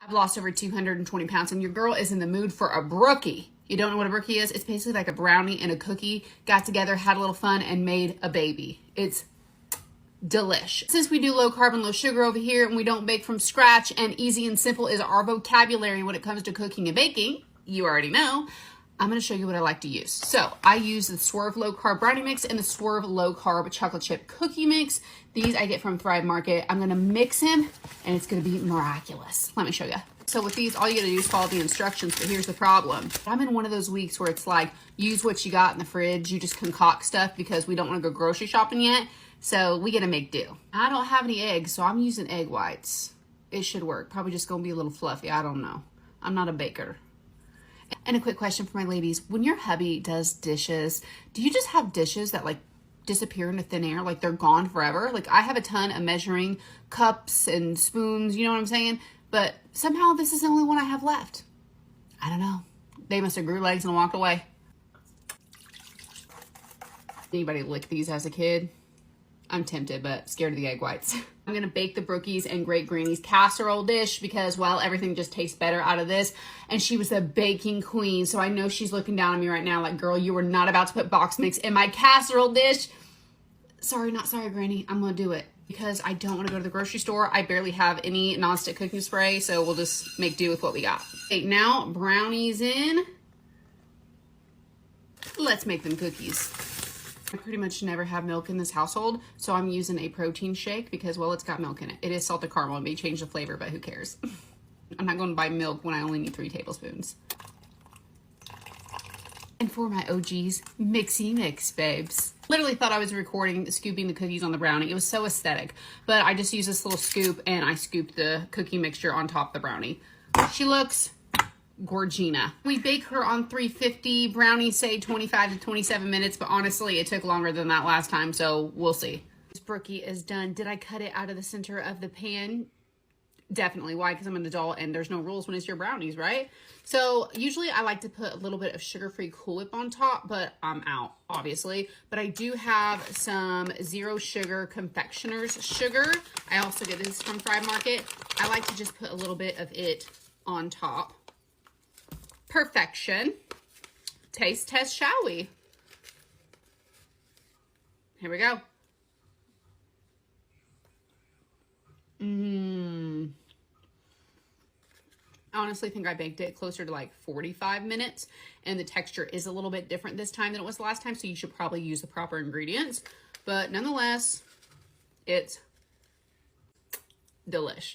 I've lost over 220 pounds and your girl is in the mood for a brookie. You don't know what a brookie is? It's basically like a brownie and a cookie got together, had a little fun, and made a baby. It's delish. Since we do low carb and low sugar over here and we don't bake from scratch and easy and simple is our vocabulary when it comes to cooking and baking, you already know, I'm going to show you what I like to use. So I use the Swerve low carb brownie mix and the Swerve low carb chocolate chip cookie mix. These I get from Thrive Market. I'm going to mix them and it's going to be miraculous. Let me show you. So with these, all you gotta do is follow the instructions, but here's the problem. I'm in one of those weeks where it's like, use what you got in the fridge. You just concoct stuff because we don't wanna go grocery shopping yet. So we gotta make do. I don't have any eggs, so I'm using egg whites. It should work. Probably just gonna be a little fluffy. I don't know. I'm not a baker. And a quick question for my ladies. When your hubby does dishes, do you just have dishes that like disappear into thin air? Like they're gone forever? Like I have a ton of measuring cups and spoons, you know what I'm saying? But somehow this is the only one I have left. I don't know. They must have grew legs and walked away. Anybody lick these as a kid? I'm tempted, but scared of the egg whites. I'm gonna bake the Brookies and Great Granny's casserole dish because, well, everything just tastes better out of this. And she was a baking queen, so I know she's looking down on me right now like, girl, you were not about to put box mix in my casserole dish. Sorry, not sorry, Granny. I'm gonna do it. Because I don't want to go to the grocery store. I barely have any nonstick cooking spray, so we'll just make do with what we got. Okay, now brownies in. Let's make them cookies. I pretty much never have milk in this household, so I'm using a protein shake because, well, it's got milk in it. It is salted caramel. It may change the flavor, but who cares? I'm not going to buy milk when I only need 3 tablespoons. And for my OGs, mixy mix, babes. Literally thought I was recording scooping the cookies on the brownie. It was so aesthetic. But I just used this little scoop and I scooped the cookie mixture on top of the brownie. She looks gorgina. We bake her on 350. Brownies say 25 to 27 minutes, but honestly, it took longer than that last time, so we'll see. This brookie is done. Did I cut it out of the center of the pan? Definitely. Why? Because I'm an adult and there's no rules when it's your brownies, right? So usually I like to put a little bit of sugar-free Cool Whip on top, but I'm out, obviously. But I do have some zero sugar confectioner's sugar. I also get this from Thrive Market. I like to just put a little bit of it on top. Perfection. Taste test, shall we? Here we go. I honestly think I baked it closer to like 45 minutes and the texture is a little bit different this time than it was last time, so you should probably use the proper ingredients, but nonetheless, it's delish.